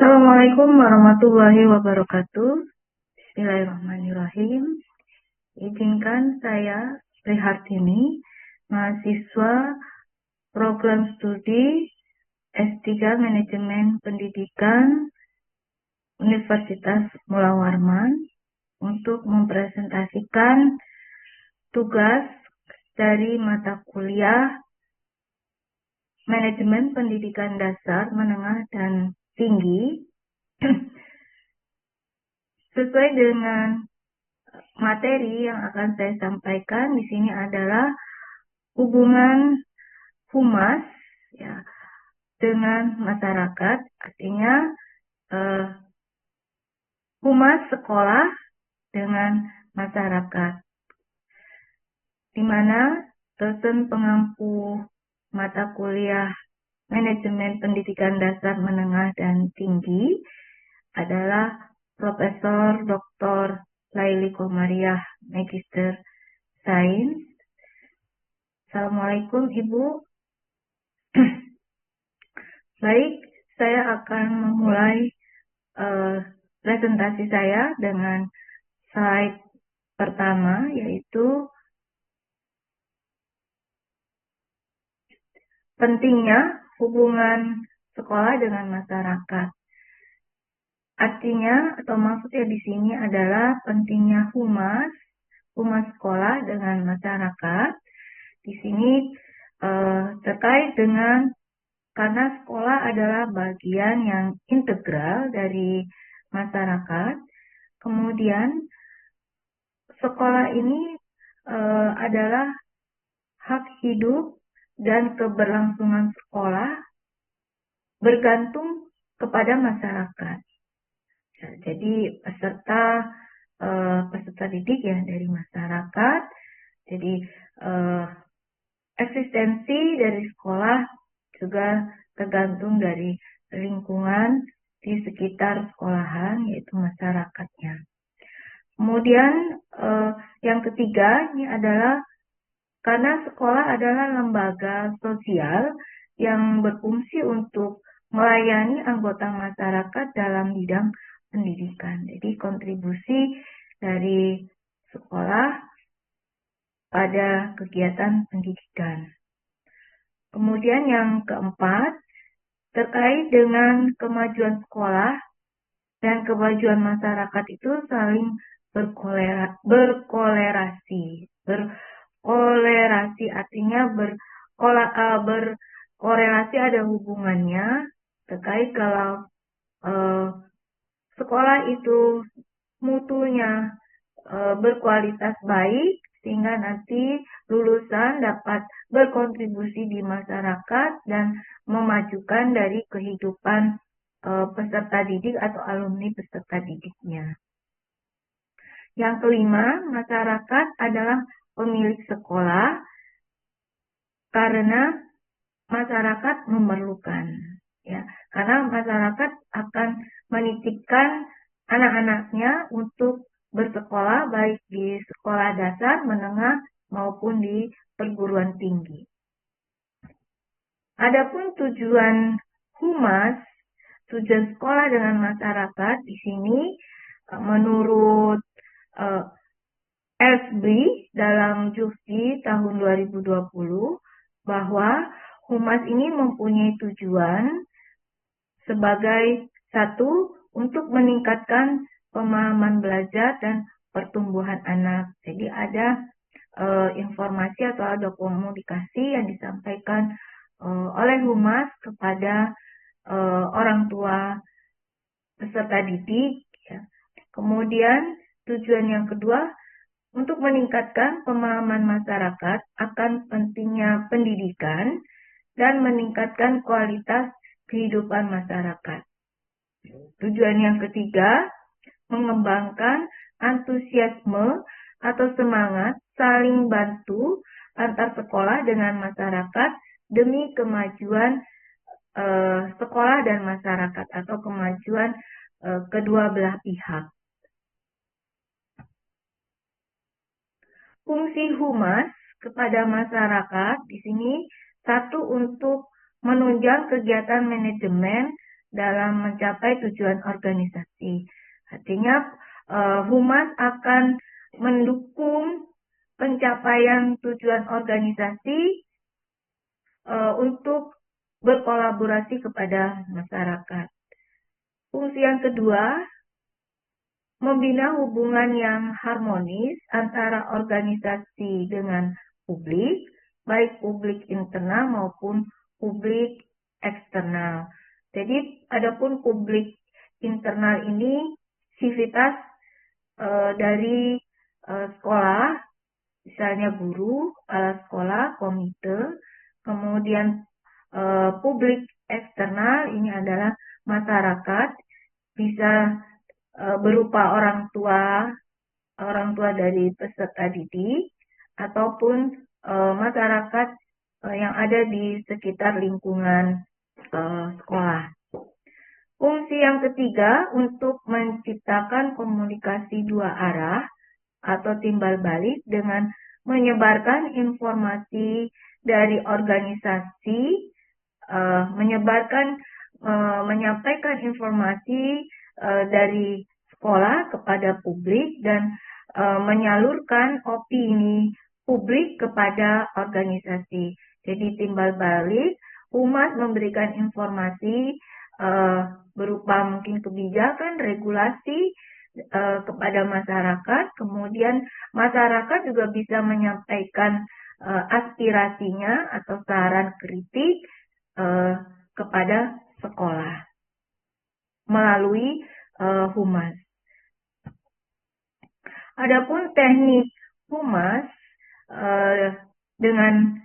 Assalamualaikum warahmatullahi wabarakatuh. Bismillahirrahmanirrahim. Izinkan saya, Prihartini, mahasiswa program studi S3 Manajemen Pendidikan Universitas Mula Warman, untuk mempresentasikan tugas dari mata kuliah Manajemen Pendidikan Dasar, Menengah, dan Tinggi sesuai dengan materi yang akan saya sampaikan di sini adalah hubungan humas ya dengan masyarakat, artinya humas sekolah dengan masyarakat, di mana dosen pengampu mata kuliah Manajemen Pendidikan Dasar, Menengah, dan Tinggi adalah Profesor Dr. Laili Komariah, Magister Sains. Assalamualaikum Ibu. Baik, saya akan memulai presentasi saya dengan slide pertama, yaitu pentingnya hubungan sekolah dengan masyarakat. Artinya atau maksudnya di sini adalah pentingnya humas sekolah dengan masyarakat. Di sini terkait dengan karena sekolah adalah bagian yang integral dari masyarakat. Kemudian sekolah ini adalah hak hidup dan keberlangsungan sekolah bergantung kepada masyarakat. Jadi peserta didik ya dari masyarakat. Jadi eksistensi dari sekolah juga tergantung dari lingkungan di sekitar sekolahan, yaitu masyarakatnya. Kemudian yang ketiga ini adalah karena sekolah adalah lembaga sosial yang berfungsi untuk melayani anggota masyarakat dalam bidang pendidikan. Jadi kontribusi dari sekolah pada kegiatan pendidikan. Kemudian yang keempat, terkait dengan kemajuan sekolah dan kemajuan masyarakat itu saling berkolerasi. Berkolerasi artinya berkorelasi, ada hubungannya terkait kalau sekolah itu mutunya berkualitas baik, sehingga nanti lulusan dapat berkontribusi di masyarakat dan memajukan dari kehidupan peserta didik atau alumni peserta didiknya. Yang kelima, masyarakat adalah pemilik sekolah karena masyarakat memerlukan, ya, karena masyarakat akan menitipkan anak-anaknya untuk bersekolah baik di sekolah dasar, menengah maupun di perguruan tinggi. Adapun tujuan humas, tujuan sekolah dengan masyarakat di sini menurut Elsbri dalam Jufti tahun 2020 bahwa humas ini mempunyai tujuan sebagai satu, untuk meningkatkan pemahaman belajar dan pertumbuhan anak. Jadi ada informasi atau ada komunikasi yang disampaikan oleh humas kepada orang tua peserta didik. Ya. Kemudian tujuan yang kedua, untuk meningkatkan pemahaman masyarakat akan pentingnya pendidikan dan meningkatkan kualitas kehidupan masyarakat. Tujuan yang ketiga, mengembangkan antusiasme atau semangat saling bantu antar sekolah dengan masyarakat demi kemajuan sekolah dan masyarakat atau kemajuan kedua belah pihak. Fungsi humas kepada masyarakat di sini satu, untuk menunjang kegiatan manajemen dalam mencapai tujuan organisasi. Artinya humas akan mendukung pencapaian tujuan organisasi untuk berkolaborasi kepada masyarakat. Fungsi yang kedua, membina hubungan yang harmonis antara organisasi dengan publik, baik publik internal maupun publik eksternal. Jadi, adapun publik internal ini sivitas dari sekolah, misalnya guru, kepala sekolah, komite, kemudian publik eksternal ini adalah masyarakat, bisa berupa orang tua dari peserta didik, ataupun masyarakat yang ada di sekitar lingkungan sekolah. Fungsi yang ketiga, untuk menciptakan komunikasi dua arah atau timbal balik dengan menyebarkan informasi dari organisasi, menyampaikan informasi dari sekolah kepada publik dan menyalurkan opini publik kepada organisasi. Jadi timbal balik, humas memberikan informasi berupa mungkin kebijakan, regulasi kepada masyarakat, kemudian masyarakat juga bisa menyampaikan aspirasinya atau saran kritik kepada sekolah melalui humas. Adapun teknik humas dengan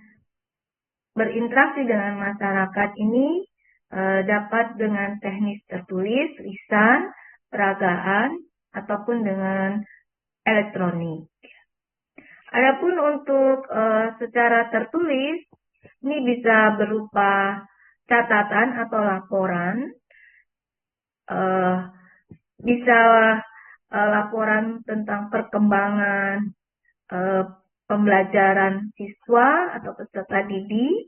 berinteraksi dengan masyarakat ini dapat dengan teknis tertulis, lisan, peragaan, ataupun dengan elektronik. Adapun untuk secara tertulis, ini bisa berupa catatan atau laporan, bisa laporan tentang perkembangan pembelajaran siswa atau peserta didik,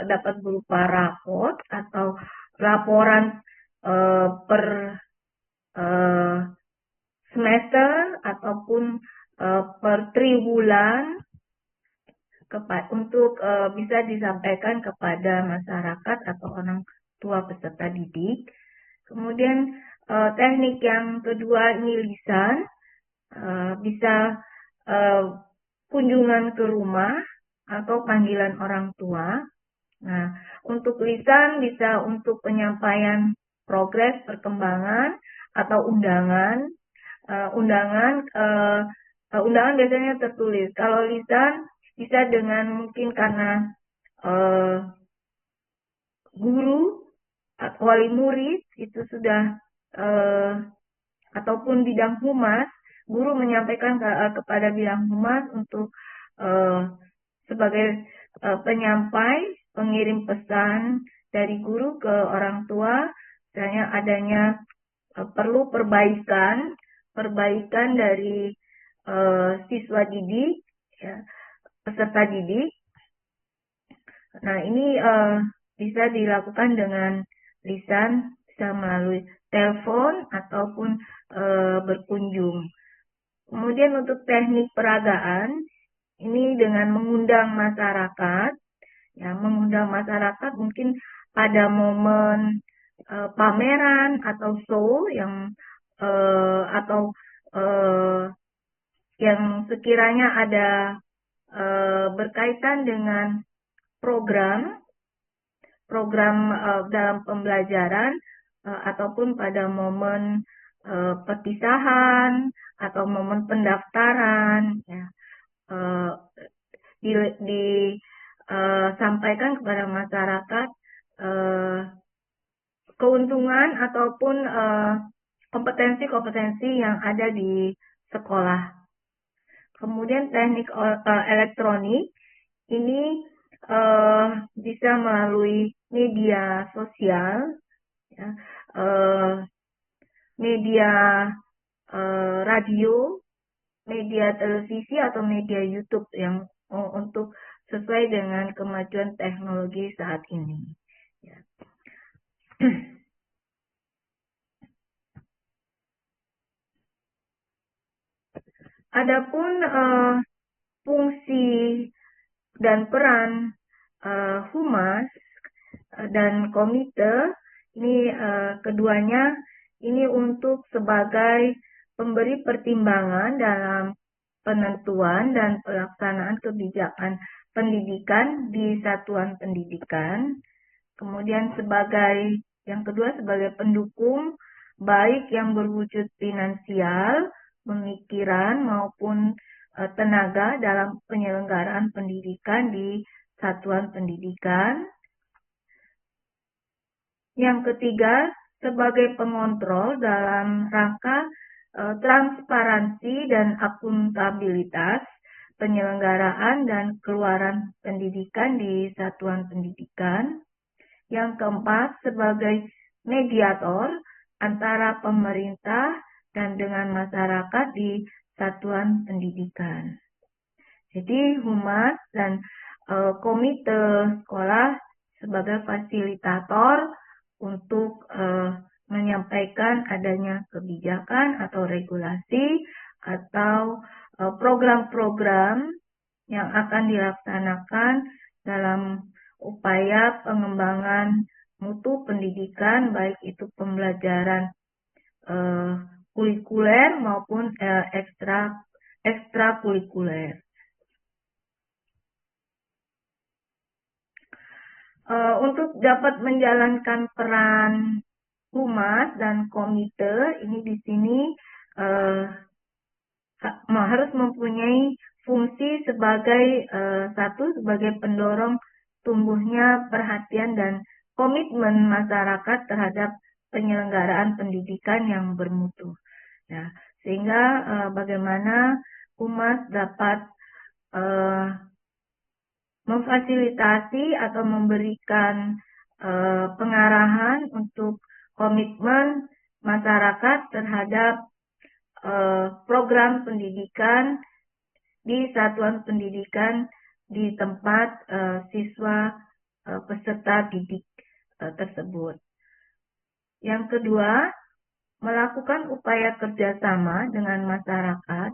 dapat berupa raport atau laporan per semester ataupun per triwulan untuk bisa disampaikan kepada masyarakat atau orang tua peserta didik. Kemudian teknik yang kedua ini lisan, bisa kunjungan ke rumah atau panggilan orang tua. Nah, untuk lisan bisa untuk penyampaian progres perkembangan atau undangan. Undangan biasanya tertulis. Kalau lisan bisa dengan mungkin karena guru atau wali murid itu sudah ataupun bidang humas, guru menyampaikan kepada bidang humas untuk sebagai penyampai, pengirim pesan dari guru ke orang tua, misalnya adanya perlu perbaikan dari siswa didik, ya, peserta didik. Nah, ini bisa dilakukan dengan lisan, bisa melalui telepon ataupun berkunjung. Kemudian untuk teknik peragaan, ini dengan mengundang masyarakat, ya, mengundang masyarakat mungkin pada momen pameran atau show yang yang sekiranya ada berkaitan dengan program dalam pembelajaran ataupun pada momen perpisahan atau momen pendaftaran, ya, disampaikan kepada masyarakat keuntungan ataupun kompetensi-kompetensi yang ada di sekolah. Kemudian teknik elektronik ini bisa melalui media sosial, ya, media radio, media televisi atau media YouTube yang untuk sesuai dengan kemajuan teknologi saat ini. Ya. Adapun fungsi dan peran humas dan komite ini keduanya ini untuk sebagai pemberi pertimbangan dalam penentuan dan pelaksanaan kebijakan pendidikan di satuan pendidikan. Kemudian yang kedua sebagai pendukung baik yang berwujud finansial, pemikiran maupun tenaga dalam penyelenggaraan pendidikan di satuan pendidikan. Yang ketiga, sebagai pengontrol dalam rangka transparansi dan akuntabilitas penyelenggaraan dan keluaran pendidikan di satuan pendidikan. Yang keempat, sebagai mediator antara pemerintah dan dengan masyarakat di satuan pendidikan. Jadi humas dan komite sekolah sebagai fasilitator untuk menyampaikan adanya kebijakan atau regulasi atau program-program yang akan dilaksanakan dalam upaya pengembangan mutu pendidikan, baik itu pembelajaran kulikuler maupun ekstrakurikuler. Untuk dapat menjalankan peran humas dan komite ini di sini harus mempunyai fungsi sebagai sebagai pendorong tumbuhnya perhatian dan komitmen masyarakat terhadap penyelenggaraan pendidikan yang bermutu. Ya, sehingga bagaimana humas dapat memfasilitasi atau memberikan pengarahan untuk komitmen masyarakat terhadap program pendidikan di satuan pendidikan di tempat siswa peserta didik tersebut. Yang kedua, melakukan upaya kerjasama dengan masyarakat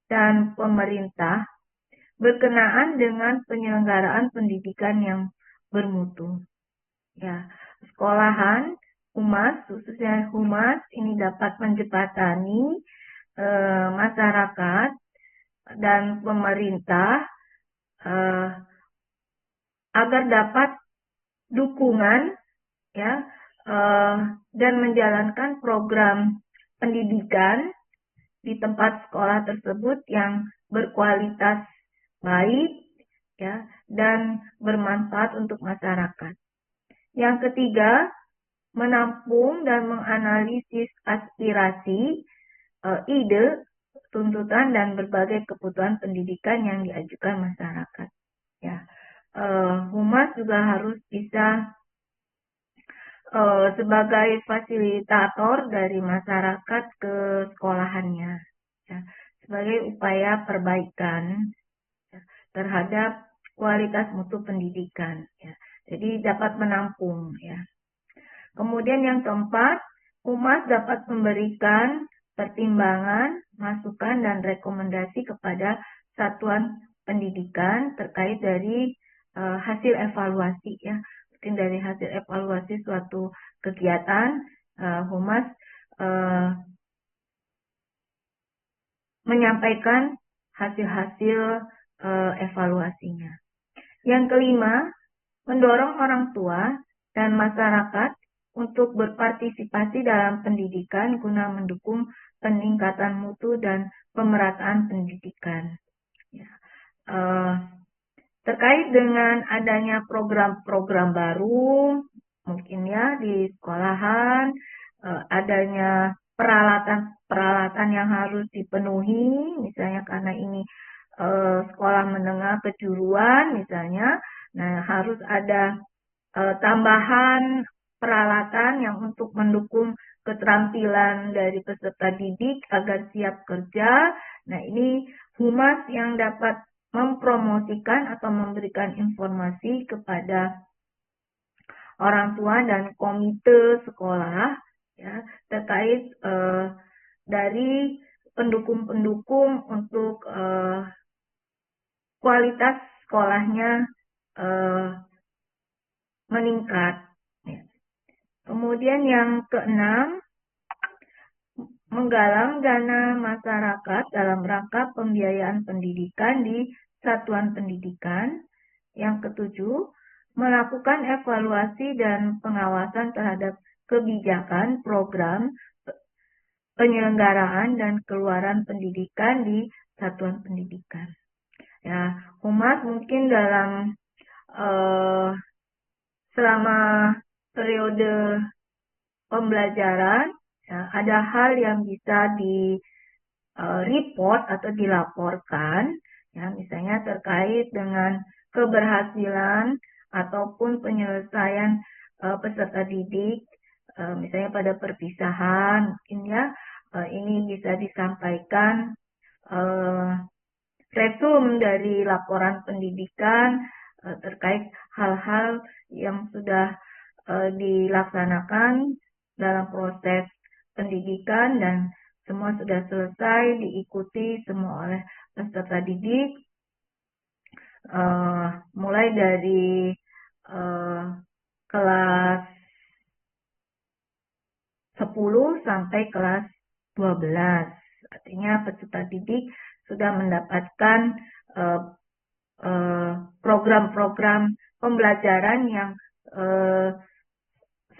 dan pemerintah berkenaan dengan penyelenggaraan pendidikan yang bermutu. Ya, sekolahan, humas, khususnya humas ini dapat menjembatani masyarakat dan pemerintah agar dapat dukungan ya dan menjalankan program pendidikan di tempat sekolah tersebut yang berkualitas baik ya dan bermanfaat untuk masyarakat. Yang ketiga, menampung dan menganalisis aspirasi, ide, tuntutan dan berbagai kebutuhan pendidikan yang diajukan masyarakat. Ya, humas juga harus bisa sebagai fasilitator dari masyarakat ke sekolahannya, ya, sebagai upaya perbaikan terhadap kualitas mutu pendidikan. Ya. Jadi dapat menampung. Ya. Kemudian yang keempat, humas dapat memberikan pertimbangan, masukan, dan rekomendasi kepada satuan pendidikan terkait dari hasil evaluasi. Ya. Mungkin dari hasil evaluasi suatu kegiatan, humas menyampaikan hasil-hasil evaluasinya. Yang kelima, mendorong orang tua dan masyarakat untuk berpartisipasi dalam pendidikan guna mendukung peningkatan mutu dan pemerataan pendidikan. Ya. Terkait dengan adanya program-program baru, mungkin ya di sekolahan, adanya peralatan-peralatan yang harus dipenuhi, misalnya karena ini sekolah menengah kejuruan misalnya, nah harus ada tambahan peralatan yang untuk mendukung keterampilan dari peserta didik agar siap kerja. Nah ini humas yang dapat mempromosikan atau memberikan informasi kepada orang tua dan komite sekolah ya terkait dari pendukung-pendukung untuk kualitas sekolahnya meningkat. Ya. Kemudian yang keenam, menggalang dana masyarakat dalam rangka pembiayaan pendidikan di satuan pendidikan. Yang ketujuh, melakukan evaluasi dan pengawasan terhadap kebijakan, program, penyelenggaraan, dan keluaran pendidikan di satuan pendidikan. Ya, Humas mungkin dalam selama periode pembelajaran ya, ada hal yang bisa di report atau dilaporkan, ya, misalnya terkait dengan keberhasilan ataupun penyelesaian peserta didik, misalnya pada perpisahan, mungkin ya ini bisa disampaikan resum dari laporan pendidikan terkait hal-hal yang sudah dilaksanakan dalam proses pendidikan dan semua sudah selesai diikuti semua oleh peserta didik, mulai dari kelas 10 sampai kelas 12. Artinya peserta didik sudah mendapatkan program-program pembelajaran yang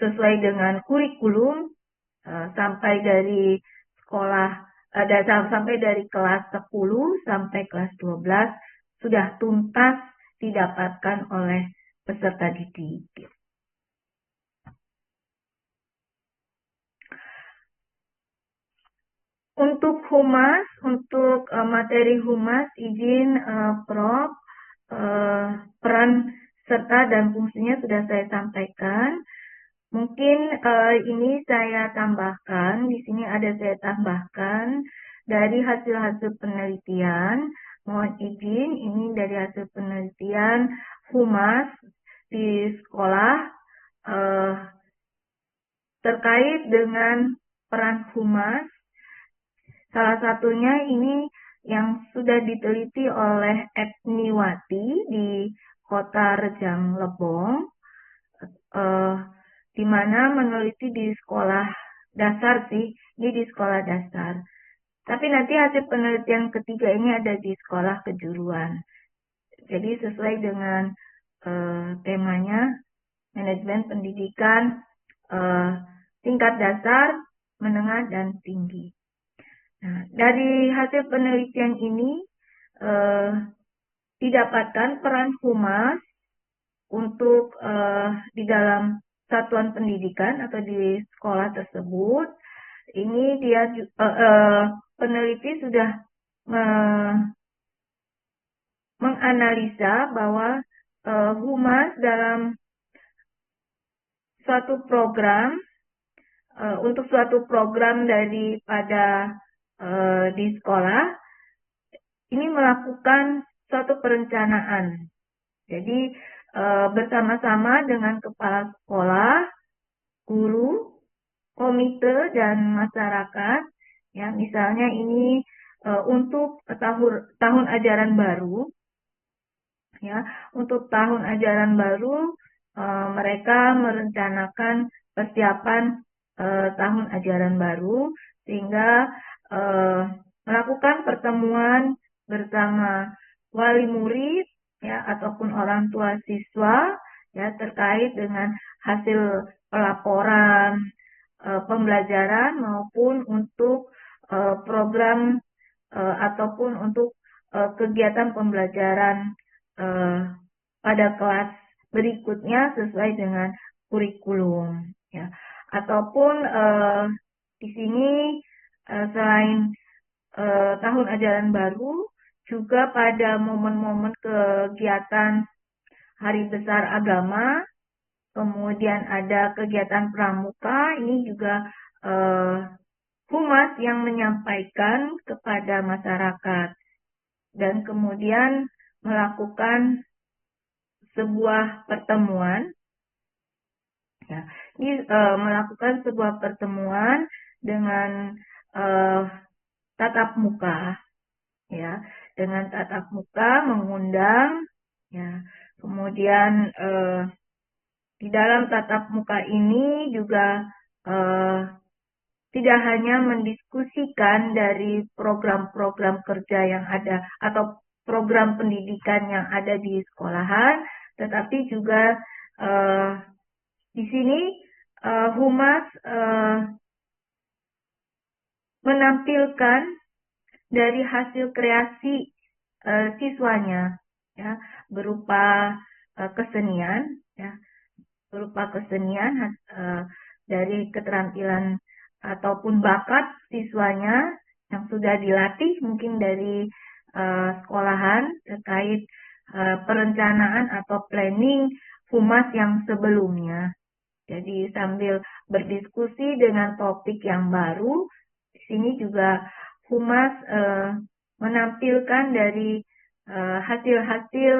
sesuai dengan kurikulum sampai dari sekolah sampai dari kelas 10 sampai kelas 12 sudah tuntas didapatkan oleh peserta didik. Untuk humas, untuk materi humas, izin Prof, peran serta dan fungsinya sudah saya sampaikan. Mungkin ini saya tambahkan, di sini ada saya tambahkan dari hasil-hasil penelitian. Mohon izin, ini dari hasil penelitian humas di sekolah terkait dengan peran humas. Salah satunya ini yang sudah diteliti oleh Etniwati di Kota Rejang Lebong, di mana meneliti di sekolah dasar sih, ini di sekolah dasar. Tapi nanti hasil penelitian ketiga ini ada di sekolah kejuruan. Jadi sesuai dengan temanya, manajemen pendidikan tingkat dasar, menengah, dan tinggi. Nah, dari hasil penelitian ini didapatkan peran humas untuk di dalam satuan pendidikan atau di sekolah tersebut. Ini dia peneliti sudah menganalisa bahwa humas dalam suatu program untuk suatu program daripada di sekolah ini melakukan suatu perencanaan. Jadi bersama-sama dengan kepala sekolah, guru, komite, dan masyarakat, ya misalnya ini untuk tahun ajaran baru, ya untuk tahun ajaran baru mereka merencanakan persiapan tahun ajaran baru sehingga melakukan pertemuan bersama wali murid ya ataupun orang tua siswa ya terkait dengan hasil pelaporan pembelajaran maupun untuk program ataupun untuk kegiatan pembelajaran pada kelas berikutnya sesuai dengan kurikulum ya ataupun di sini selain tahun ajaran baru juga pada momen-momen kegiatan hari besar agama, kemudian ada kegiatan pramuka, ini juga humas yang menyampaikan kepada masyarakat dan kemudian melakukan sebuah pertemuan Ya, ini melakukan sebuah pertemuan dengan tatap muka, ya, dengan tatap muka mengundang, ya, kemudian di dalam tatap muka ini juga tidak hanya mendiskusikan dari program-program kerja yang ada atau program pendidikan yang ada di sekolahan, tetapi juga di sini Humas menampilkan dari hasil kreasi siswanya, ya, berupa kesenian, ya, dari keterampilan ataupun bakat siswanya yang sudah dilatih mungkin dari sekolahan terkait perencanaan atau planning Humas yang sebelumnya. Jadi sambil berdiskusi dengan topik yang baru, di sini juga Humas menampilkan dari hasil-hasil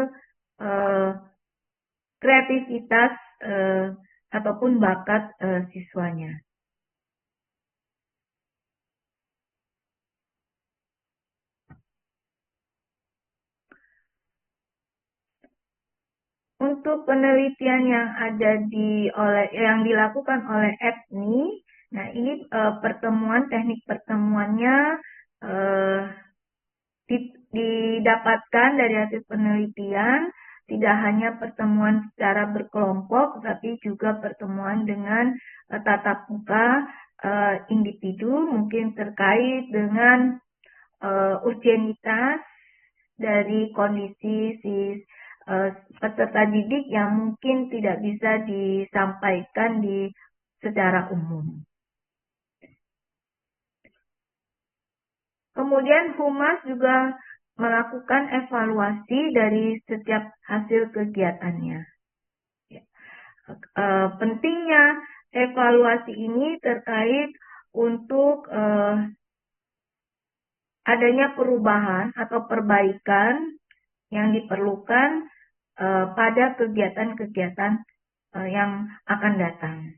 kreativitas ataupun bakat siswanya. Untuk penelitian yang dilakukan oleh EPNI, nah ini teknik pertemuannya didapatkan dari hasil penelitian, tidak hanya pertemuan secara berkelompok, tapi juga pertemuan dengan tatap muka individu, mungkin terkait dengan urgenitas dari kondisi si peserta didik yang mungkin tidak bisa disampaikan secara umum. Kemudian Humas juga melakukan evaluasi dari setiap hasil kegiatannya. Pentingnya evaluasi ini terkait untuk adanya perubahan atau perbaikan yang diperlukan pada kegiatan-kegiatan yang akan datang.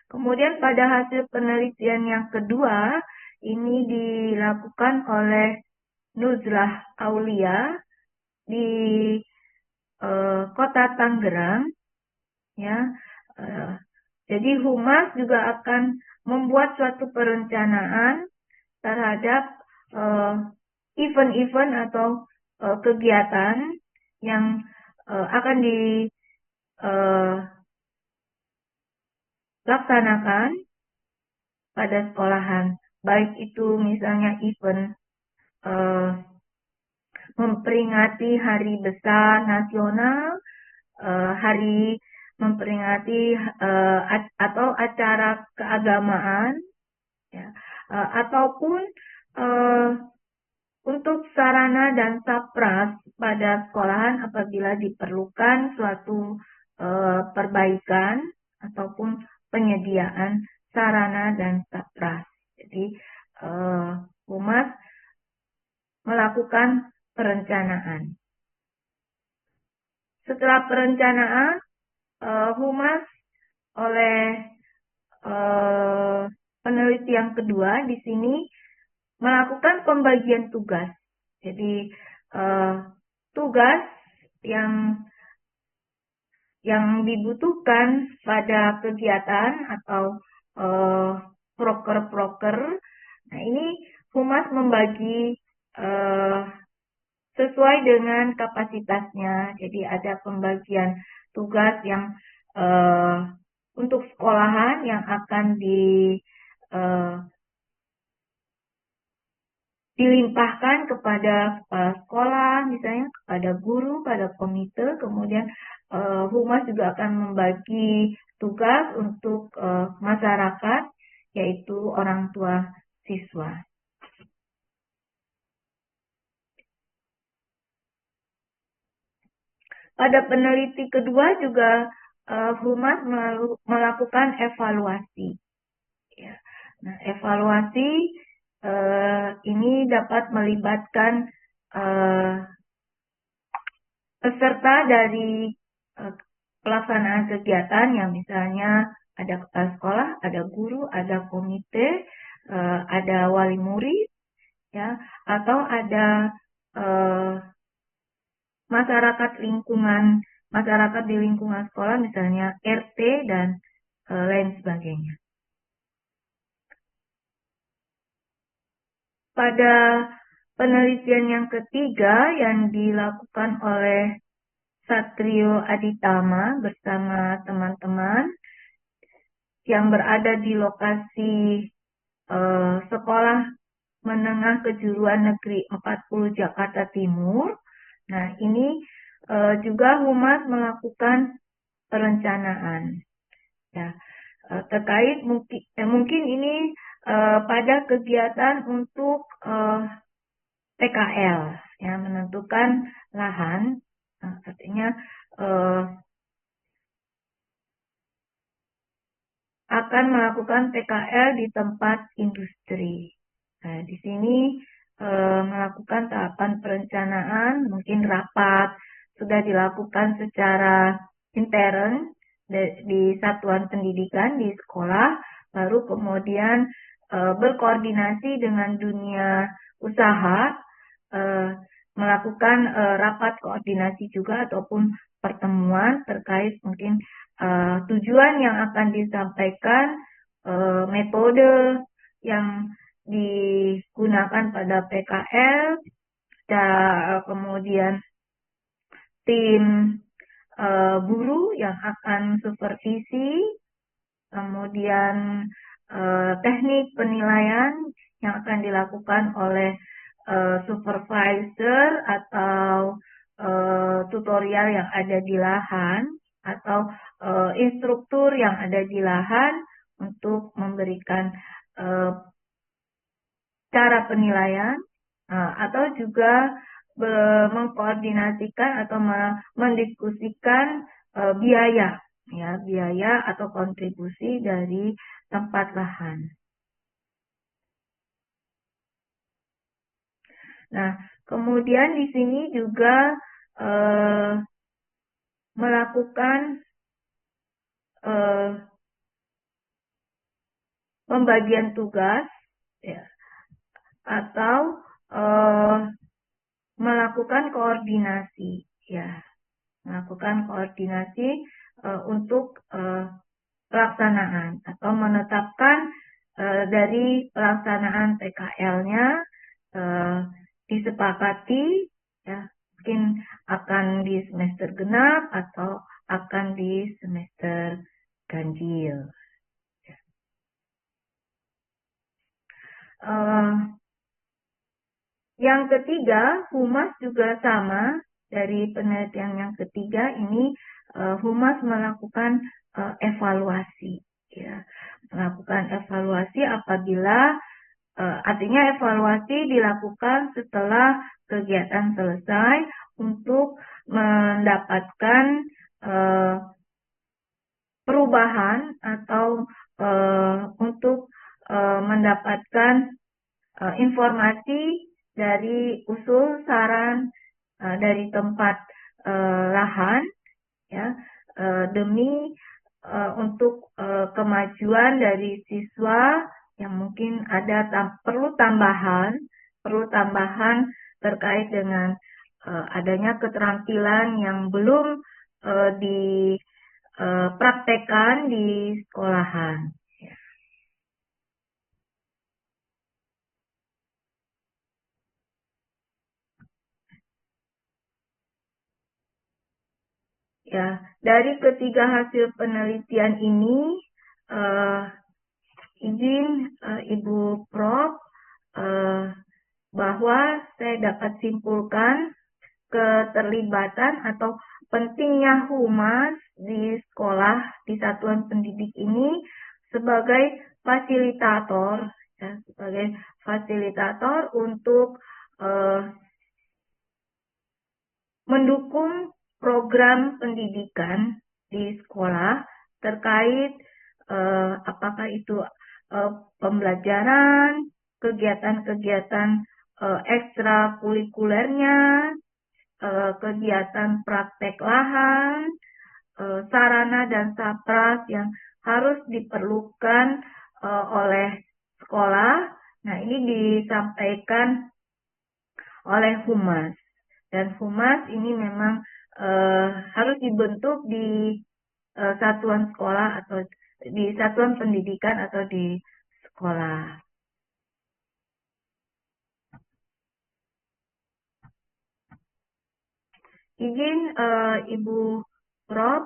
Kemudian pada hasil penelitian yang kedua, ini dilakukan oleh Nuzlah Aulia di Kota Tangerang, ya. Jadi Humas juga akan membuat suatu perencanaan terhadap event-event atau kegiatan yang akan dilaksanakan pada sekolahan, baik itu misalnya event memperingati Hari Besar Nasional, hari memperingati atau acara keagamaan, ya, ataupun untuk sarana dan sapras pada sekolahan apabila diperlukan suatu perbaikan ataupun penyediaan sarana dan sapras. Jadi Humas melakukan perencanaan. Setelah perencanaan, Humas oleh peneliti yang kedua di sini melakukan pembagian tugas. Jadi tugas yang dibutuhkan pada kegiatan atau proker-proker. Nah, ini Humas membagi sesuai dengan kapasitasnya. Jadi ada pembagian tugas yang untuk sekolahan yang akan dilimpahkan kepada kepala sekolah, misalnya kepada guru, pada komite. Kemudian Humas juga akan membagi tugas untuk masyarakat, yaitu orang tua siswa. Pada peneliti kedua juga Humas melakukan evaluasi. Ya. Nah, evaluasi ini dapat melibatkan peserta dari pelaksanaan kegiatan yang misalnya ada kepala sekolah, ada guru, ada komite, ada wali murid, ya, atau ada masyarakat di lingkungan sekolah, misalnya RT dan lain sebagainya. Pada penelitian yang ketiga yang dilakukan oleh Satrio Aditama bersama teman-teman yang berada di lokasi Sekolah Menengah Kejuruan Negeri 40 Jakarta Timur. Nah, ini juga Humas melakukan perencanaan. Ya, terkait mungkin ini pada kegiatan untuk PKL, ya, menentukan lahan, artinya akan melakukan PKL di tempat industri. Nah, di sini melakukan tahapan perencanaan, mungkin rapat sudah dilakukan secara intern di satuan pendidikan di sekolah, baru kemudian berkoordinasi dengan dunia usaha, melakukan rapat koordinasi juga ataupun pertemuan terkait mungkin tujuan yang akan disampaikan, metode yang digunakan pada PKL, kemudian tim guru yang akan supervisi, kemudian teknik penilaian yang akan dilakukan oleh supervisor atau tutorial yang ada di lahan, atau instruktur yang ada di lahan untuk memberikan cara penilaian, atau juga mengkoordinasikan atau mendiskusikan biaya atau kontribusi dari tempat lahan. Nah, kemudian di sini juga melakukan pembagian tugas, ya, atau melakukan koordinasi, ya, melakukan koordinasi untuk pelaksanaan atau menetapkan dari pelaksanaan PKL-nya disepakati, ya, mungkin akan di semester genap atau akan di semester ganjil. Yang ketiga, Humas juga sama. Dari penelitian yang ketiga ini, Humas melakukan evaluasi, ya, melakukan evaluasi apabila artinya evaluasi dilakukan setelah kegiatan selesai untuk mendapatkan perubahan atau untuk mendapatkan informasi dari usul saran dari tempat lahan, ya, demi untuk kemajuan dari siswa yang mungkin ada perlu tambahan terkait dengan adanya keterampilan yang belum dipraktekkan di sekolahan. Ya, dari ketiga hasil penelitian ini, izin Ibu Prof, bahwa saya dapat simpulkan keterlibatan atau pentingnya Humas di sekolah, di satuan pendidik ini sebagai fasilitator, ya, sebagai fasilitator untuk mendukung program pendidikan di sekolah terkait apakah itu pembelajaran, kegiatan-kegiatan ekstrakurikulernya, kegiatan praktek lahan, sarana dan sapras yang harus diperlukan oleh sekolah. Nah, ini disampaikan oleh humas. Dan humas ini memang harus dibentuk di satuan sekolah atau di satuan pendidikan atau di sekolah. Izin Ibu Rob,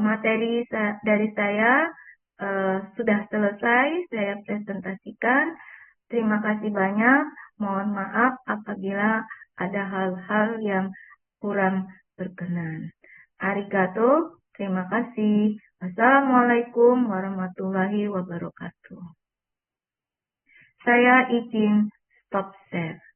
materi dari saya sudah selesai saya presentasikan. Terima kasih banyak. Mohon maaf apabila ada hal-hal yang kurang berkenan. Arigato, terima kasih. Assalamualaikum warahmatullahi wabarakatuh. Saya izin stop share.